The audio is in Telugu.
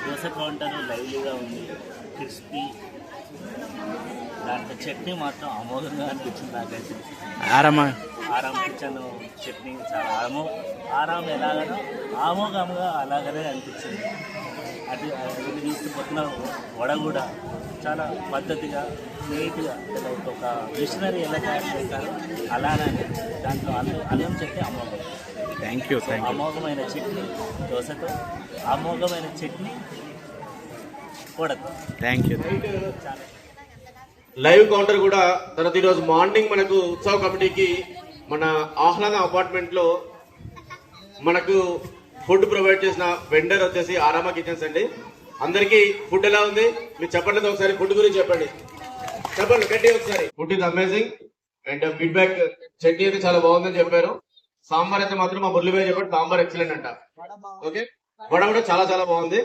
దోశ కౌంటర్ లైవ్లీగా ఉంది, క్రిస్పీ. దాంట్లో చట్నీ మాత్రం అమోఘంగా అనిపించింది నాకైతే. ఆరామ్ కిచెన్ చట్నీ చాలా ఆరామ్ ఎలాగనో ఆమోఘంగా అలాగనే అనిపించింది. అటు చూస్తే పొద్దున వడ కూడా చాలా పద్ధతిగా నీట్గా, లైక్ ఒక మిషనరీ ఎలా తయారు చేస్తారో అలానే దాంట్లో అల్లం చట్నీ అమోఘం. Thank you. అమోఘమైన చట్నీ దోశతో, అమోఘమైన చట్నీ వడతో. Thank you. లైవ్ కౌంటర్ కూడా తర్వాత ఈరోజు మార్నింగ్ మనకు ఉత్సవ కమిటీకి మన ఆహ్లాదం అపార్ట్మెంట్ లో మనకు ఫుడ్ ప్రొవైడ్ చేసిన వెండర్ వచ్చేసి ఆరామ కిచెన్స్ అండి. అందరికి ఫుడ్ ఎలా ఉంది మీరు చెప్పండి, ఒకసారి ఫుడ్ గురించి చెప్పండి గట్టి ఒకసారి. Food is amazing and feedback. Chutney అయితే చాలా బాగుందని చెప్పారు. సాంబార్ అయితే మాత్రం మా మురళి భాయ్ చెప్పారు సాంబార్ ఎక్సలెంట్ అంట. ఓకే, వడ కూడా చాలా చాలా బాగుంది.